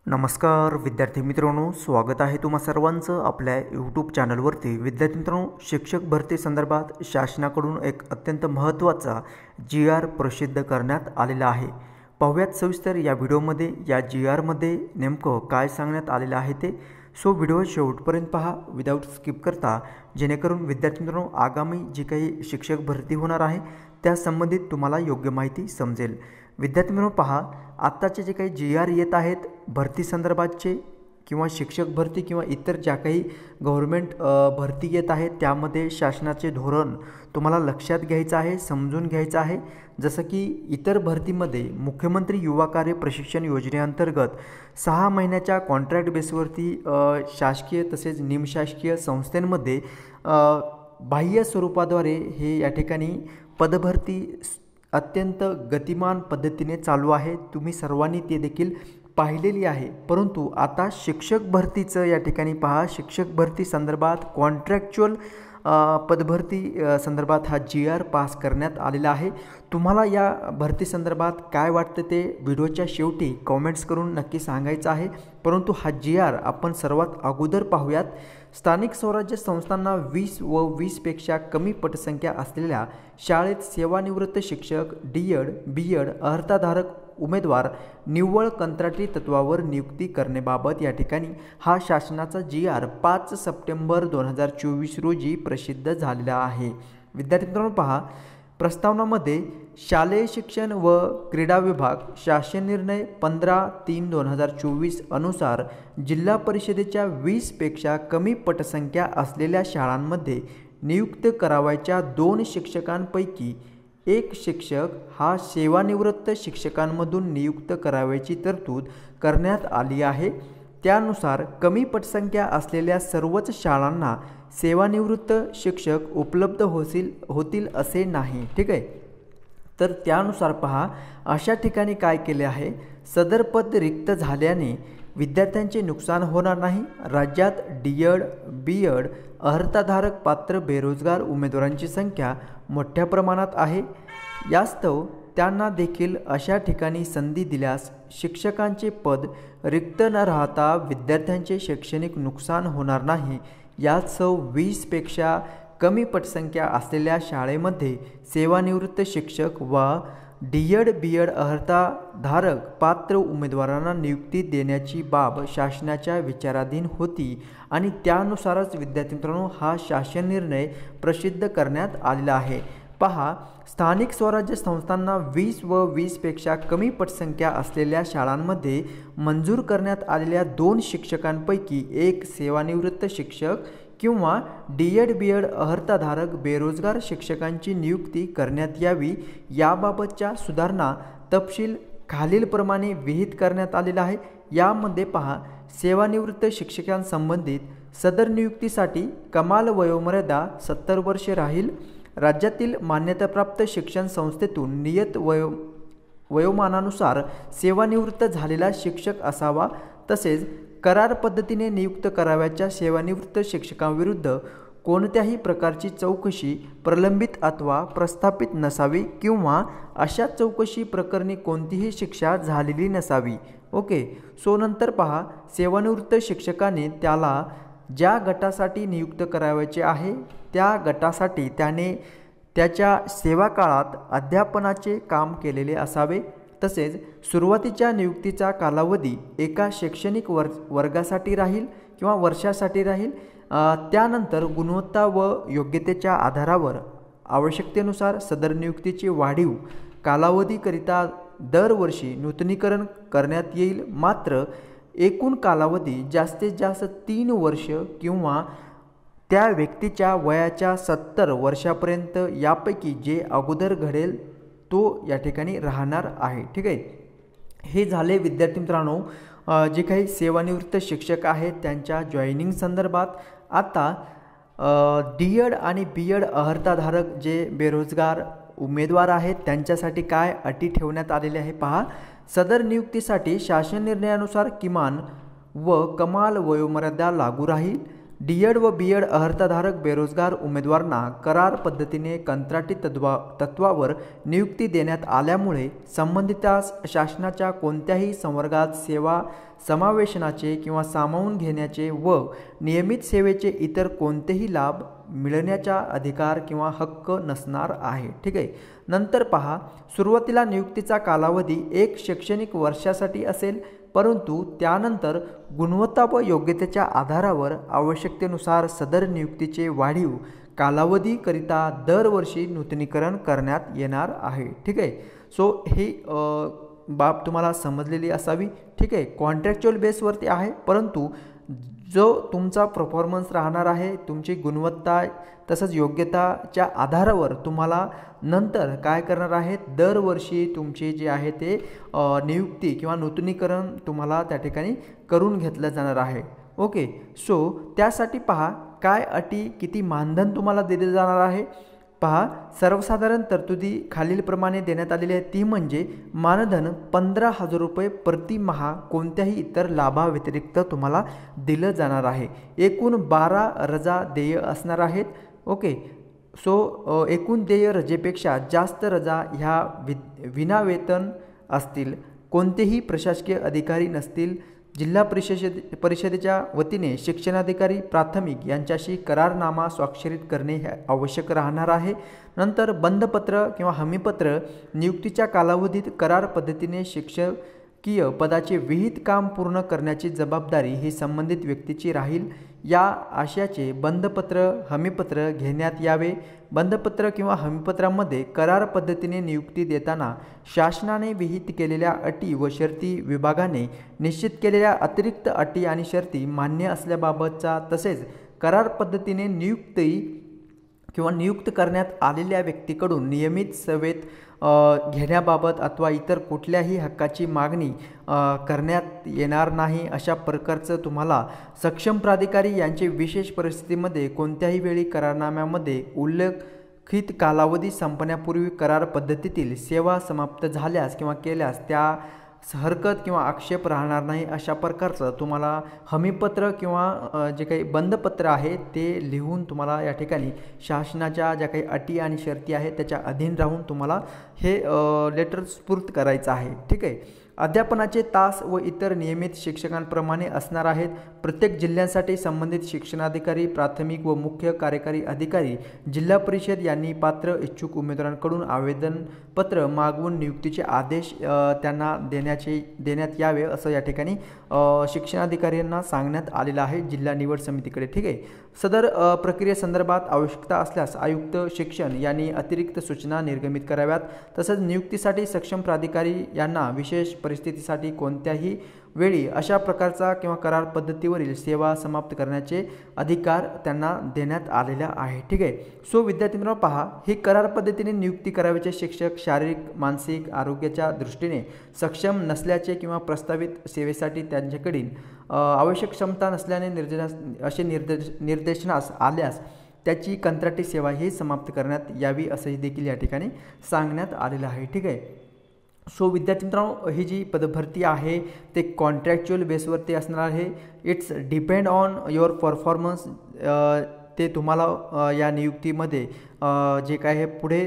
नमस्कार विद्यार्थी मित्रांनो, स्वागत आहे तुम्हा सर्वांचं आपल्या यूट्यूब चॅनलवरती। विद्यार्थी मित्रांनो, शिक्षक भरती संदर्भात शासनाकडून एक अत्यंत महत्त्वाचा GR प्रसिद्ध करण्यात आलेला आहे। पाहूयात सविस्तर या व्हिडिओमध्ये या GR मध्ये नेमकं काय सांगण्यात आलेलं आहे ते। सो व्हिडिओ शेवटपर्यंत पहा विदाउट स्किप करता, जेणेकरून विद्यार्थी मित्रांनो आगामी जी काही शिक्षक भरती होणार आहे त्या संबंधित तुम्हाला योग्य माहिती समजेल। विद्यार्थी मित्रांनो पहा, आत्ताचे जे काही GR येत आहेत भरती संदर्भातचे किंवा शिक्षक भरती किंवा इतर ज्या काही गव्हर्नमेंट भरती येत आहेत त्यामध्ये शासनाचे धोरण तुम्हाला लक्षात घ्यायचं आहे, समजून घ्यायचं आहे। जसं की इतर भरतीमध्ये मुख्यमंत्री युवा कार्य प्रशिक्षण योजनेअंतर्गत 6 महिन्याच्या कॉन्ट्रॅक्ट बेसवरती शासकीय तसेच निमशासकीय संस्थांमध्ये बाह्य स्वरूपाद्वारे हे या ठिकाणी पदभरती अत्यंत गतिमान पद्धतीने चालू आहे। तुम्ही सर्वांनी ते देखील पाहिलेली आहे। परंतु आता शिक्षक भरतीचं या ठिकाणी पहा, शिक्षक भरती संदर्भात कॉन्ट्रॅक्च्युअल पदभरती संदर्भात हा GR पास करण्यात आलेला आहे। तुम्हाला या भरती संदर्भात काय वाटतं ते व्हिडिओच्या शेवटी कमेंट्स करून नक्की सांगायचं आहे। परंतु हा GR आपण सर्वात अगोदर पाहूयात। स्थानिक स्वराज्य संस्थांना 20 व 20 पेक्षा कमी पटसंख्या असलेल्या शाळेत सेवानिवृत्त शिक्षक, DED, BED अर्हताधारक उमेदवार निव्वळ कंत्राटी तत्वावर नियुक्ती करण्याबाबत या ठिकाणी हा शासनाचा GR 5 सप्टेंबर 2024 रोजी प्रसिद्ध झालेला आहे। विद्यार्थी मित्रांनो पहा, प्रस्तावनामध्ये शालेय शिक्षण व क्रीडा विभाग शासन निर्णय 15/3/2024 अनुसार जिल्हा परिषदेच्या 20 पेक्षा कमी पटसंख्या असलेल्या शाळांमध्ये नियुक्त करावयाच्या 2 शिक्षकांपैकी एक शिक्षक हा सेवानिवृत्त शिक्षकांमधून नियुक्त करावयाची तरतूद करण्यात आली आहे। त्यानुसार कमी पटसंख्या असलेल्या सर्वच शाळांना सेवानिवृत्त शिक्षक उपलब्ध होतील असे नाही। ठीक आहे, तर त्यानुसार पहा अशा ठिकाणी काय केले आहे, सदर पद रिक्त झाल्याने विद्यार्थ्यांचे नुकसान होणार नाही। राज्यात DED, BED अर्हताधारक पात्र बेरोजगार उमेदवारांची संख्या मोठ्या प्रमाणात आहे। यास्तव त्यांना देखील अशा ठिकाणी संधी दिल्यास शिक्षकांचे पद रिक्त न राहता विद्यार्थ्यांचे शैक्षणिक नुकसान होणार नाही। यास्तव 20 पेक्षा कमी पटसंख्या असलेल्या शाळेमध्ये सेवानिवृत्त शिक्षक व DED, BED अर्हताधारक पात्र उमेदवारांना नियुक्ती देण्याची बाब शासनाच्या विचाराधीन होती आणि त्यानुसारच विद्यार्थी मित्रांनो हा शासन निर्णय प्रसिद्ध करण्यात आलेला आहे। पहा, स्थानिक स्वराज्य संस्थांना 20 व 20 पेक्षा कमी पटसंख्या असलेल्या शाळांमध्ये मंजूर करण्यात आलेल्या 2 शिक्षकांपैकी एक सेवानिवृत्त शिक्षक किंवा DED, BED अर्हताधारक बेरोजगार शिक्षकांची नियुक्ती करण्यात यावी याबाबतच्या सुधारणा तपशील खालीलप्रमाणे विहित करण्यात आलेला आहे। यामध्ये पहा, सेवानिवृत्त शिक्षकांसंबंधित सदर नियुक्तीसाठी कमाल वयोमर्यादा 70 वर्षे राहील। राज्यातील मान्यताप्राप्त शिक्षण संस्थेतून नियत वयोमानानुसार सेवानिवृत्त झालेला शिक्षक असावा। तसेच करार पद्धतीने नियुक्त करावयाच्या सेवानिवृत्त शिक्षकांविरुद्ध कोणत्याही प्रकारची चौकशी प्रलंबित अथवा प्रस्थापित नसावी किंवा अशा चौकशी प्रकरणी कोणतीही शिक्षा झालेली नसावी। ओके, सो नंतर पहा, सेवानिवृत्त शिक्षकाने त्याला ज्या गटासाठी नियुक्त करावयाचे आहे त्या गटासाठी त्याने त्याच्या सेवा काळात अध्यापनाचे काम केलेले असावे। तसेच सुरुवातीच्या नियुक्तीचा कालावधी एका शैक्षणिक वर्गासाठी राहील किंवा वर्षासाठी राहील। त्यानंतर गुणवत्ता व योग्यतेच्या आधारावर आवश्यकतेनुसार सदर नियुक्तीचे वाढीव कालावधीकरिता दरवर्षी नूतनीकरण करण्यात येईल। मात्र एकूण कालावधी जास्तीत जास्त 3 वर्ष किंवा त्या व्यक्तीच्या वयाच्या 70 वर्षापर्यंत यापैकी जे अगोदर घडेल तो या ठिकाणी राहणार आहे। ठीक आहे, हे झाले विद्यार्थी मित्रांनो जे काही सेवानिवृत्त शिक्षक आहेत त्यांच्या जॉईनिंग संदर्भात। आता DED आणि BED अर्हताधारक जे बेरोजगार उमेदवार आहेत त्यांच्यासाठी काय अटी ठेवण्यात आलेल्या आहे पहा, सदर नियुक्तीसाठी शासन निर्णयानुसार किमान व कमाल वयोमर्यादा लागू राहील। डी.एड व बी.एड अर्हताधारक बेरोजगार उमेदवारांना करार पद्धतीने कंत्राटी तत्वावर नियुक्ती देण्यात आल्यामुळे संबंधितास शासनाच्या कोणत्याही संवर्गात सेवा समावेशनाचे किंवा सामावून घेण्याचे व नियमित सेवेचे इतर कोणतेही लाभ मिळण्याचा अधिकार किंवा हक्क नसणार आहे। ठीक आहे। नंतर पहा, सुरुवातीला नियुक्तीचा कालावधी 1 शैक्षणिक वर्षासाठी असेल, परंतु त्यानंतर गुणवत्ता व योग्यतेच्या आधारावर आवश्यकतेनुसार सदर नियुक्तीचे वाढीव कालावधीकरिता दरवर्षी नूतनीकरण करण्यात येणार आहे। ठीक आहे। सो ही बाब तुम्हाला समजलेली असावी। ठीक आहे। कॉन्ट्रॅक्च्युअल बेसवरती आहे, परंतु जो तुमचा परफॉर्मन्स राहणार आहे, तुमची गुणवत्ता तसंच योग्यताच्या आधारावर तुम्हाला नंतर काय करणार आहेत, दरवर्षी तुमचे जे आहे ते नियुक्ती किंवा नूतनीकरण तुम्हाला त्या ठिकाणी करून घेतलं जाणार आहे। ओके। सो त्यासाठी पहा काय अटी किती मानधन तुम्हाला दिले जाणार आहे। पहा, सर्वसाधारण तरतुदी खालीलप्रमाणे देण्यात आलेली आहे। ती म्हणजे मानधन 15,000 रुपये प्रतिमाह कोणत्याही इतर लाभाव्यतिरिक्त तुम्हाला दिलं जाणार आहे। एकूण 12 रजा देय असणार आहेत। ओके। सो एकूण देय रजेपेक्षा जास्त रजा ह्या विनावेतन असतील। कोणतेही प्रशासकीय अधिकारी नसतील। जिल्हा परिषदेच्या वतीने शिक्षणाधिकारी प्राथमिक यांच्याशी करारनामा स्वाक्षरित करणे हे आवश्यक राहणार आहे। नंतर बंधपत्र किंवा हमीपत्र नियुक्तीच्या कालावधीत करार पद्धतीने शिक्षकीय पदाचे विहित काम पूर्ण करण्याची जबाबदारी ही संबंधित व्यक्तीची राहील। या आशयाचे बंधपत्र हमीपत्र घेण्यात यावे। बंधपत्र किंवा हमीपत्रामध्ये करार पद्धतीने नियुक्ती देताना शासनाने विहित केलेल्या अटी व शर्ती विभागाने निश्चित केलेल्या अतिरिक्त अटी आणि शर्ती मान्य असल्याबाबतचा तसेच करार पद्धतीने नियुक्त करण्यात आलेल्या व्यक्तीकडून नियमित सेवेत घेण्याबाबत अथवा इतर कुठल्याही हक्काची मागणी करण्यात येणार नाही अशा प्रकारचं तुम्हाला सक्षम प्राधिकारी यांचे विशेष परिस्थितीमध्ये कोणत्याही वेळी करारनाम्यामध्ये उल्लेखित कालावधी संपण्यापूर्वी करार पद्धतीतील सेवा समाप्त झाल्यास किंवा केल्यास त्या हरकत किंवा आक्षेप राहणार नाही अशा प्रकारचं तुम्हाला हमीपत्र किंवा जे काही बंधपत्र आहे ते लिहून तुम्हाला या ठिकाणी शासनाच्या ज्या काही अटी आणि शर्ती आहेत त्याच्या अधीन राहून तुम्हाला हे लेटर स्फूर्त करायचं आहे। ठीक आहे। अध्यापनाचे तास व इतर नियमित शिक्षकांप्रमाणे असणार आहेत। प्रत्येक जिल्ह्यांसाठी संबंधित शिक्षणाधिकारी प्राथमिक व मुख्य कार्यकारी अधिकारी जिल्हा परिषद यांनी पात्र इच्छुक उमेदवारांकडून आवेदनपत्र मागवून नियुक्तीचे आदेश त्यांना देण्यात यावे असं या ठिकाणी शिक्षणाधिकाऱ्यांना सांगण्यात आलेलं आहे जिल्हा निवड समितीकडे। ठीक आहे। सदर प्रक्रियेसंदर्भात आवश्यकता असल्यास आयुक्त शिक्षण यांनी अतिरिक्त सूचना निर्गमित कराव्यात। तसंच नियुक्तीसाठी सक्षम प्राधिकारी यांना विशेष परिस्थितीसाठी कोणत्याही वेळी अशा प्रकारचा किंवा करार पद्धतीवरील सेवा समाप्त करण्याचे अधिकार त्यांना देण्यात आलेला आहे। ठीक आहे। सो विद्यार्थी मित्रांनो, पहा, ही करार पद्धतीने नियुक्ती करावयाचे शिक्षक शारीरिक मानसिक आरोग्याच्या दृष्टीने सक्षम नसल्याचे किंवा प्रस्तावित सेवेसाठी त्यांच्याकडील आवश्यक क्षमता नसल्याने निर्देशनास आल्यास त्याची कंत्राटी सेवा ही समाप्त करण्यात यावी असंही देखील या ठिकाणी सांगण्यात आलेलं आहे। ठीक आहे। सो विद्यार्थी मित्रांनो, ही जी पदभरती आहे ते कॉन्ट्रॅक्च्युअल बेसवरती असणार आहे। It's depend on your performance. ते तुम्हाला या नियुक्तीमध्ये जे काय हे पुढे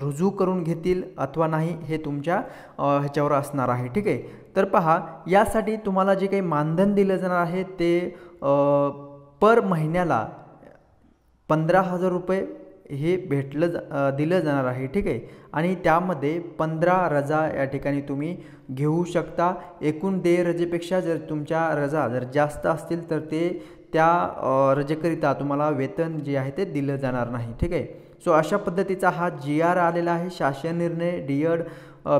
रुजू करून घेतील अथवा नाही हे तुमच्या ह्याच्यावर असणार आहे। ठीक आहे। तर पहा, यासाठी तुम्हाला जे काही मानधन दिलं जाणार आहे ते पर महिन्याला 15,000 रुपये हे दिलं जाणार आहे। ठीक आहे। आणि त्यामध्ये 15 रजा या ठिकाणी तुम्ही घेऊ शकता। एकूण देय रजेपेक्षा जर तुमच्या रजा जर जास्त असतील तर ते त्या रजेकरिता तुम्हाला वेतन जे आहे ते दिलं जाणार नाही। ठीक आहे। सो अशा पद्धतीचा हा GR आलेला आहे। शासन निर्णय डी.एड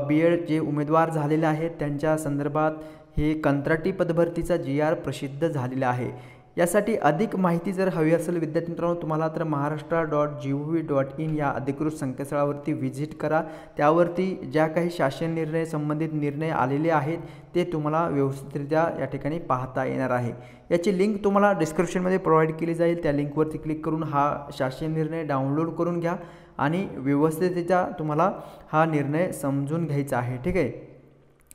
बी.एड जे उमेदवार झालेले आहेत त्यांच्या संदर्भात हे कंत्राटी पदभरतीचा GR प्रसिद्ध झालेला आहे। यासाठी अधिक माहिती जर हवी असेल विद्यार्थी मित्रांनो तुम्हाला तर maharashtra.gov.in या अधिकृत संकेतस्थळावरती व्हिजिट करा। त्यावरती ज्या काही शासन निर्णय संबंधित निर्णय आलेले आहेत ते तुम्हाला व्यवस्थितरित्या या ठिकाणी पाहता येणार आहे। याची लिंक तुम्हाला डिस्क्रिप्शनमध्ये प्रोव्हाइड केली जाईल। त्या लिंकवरती क्लिक करून हा शासन निर्णय डाउनलोड करून घ्या आणि व्यवस्थितरित्या तुम्हाला हा निर्णय समजून घ्यायचा आहे। ठीक आहे।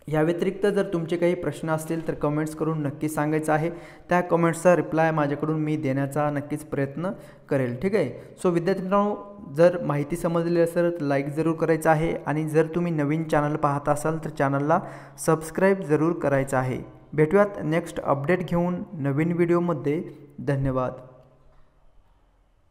या व्यतिरिक्त जर तुमचे काही प्रश्न असतील तर कमेंट्स करून नक्की सांगायचं आहे. त्या कमेंट्सचा रिप्लाय माझ्याकडून मी देण्याचा नक्कीच प्रयत्न करेल. ठीक आहे. सो विद्यार्थी मित्रांनो, जर माहिती समजली असेल तर लाईक जरूर करायचं आहे आणि जर तुम्ही नवीन चॅनल पाहत असाल तर चॅनलला सबस्क्राईब जरूर करायचं आहे. भेटूयात नेक्स्ट अपडेट घेऊन नवीन व्हिडिओमध्ये. धन्यवाद.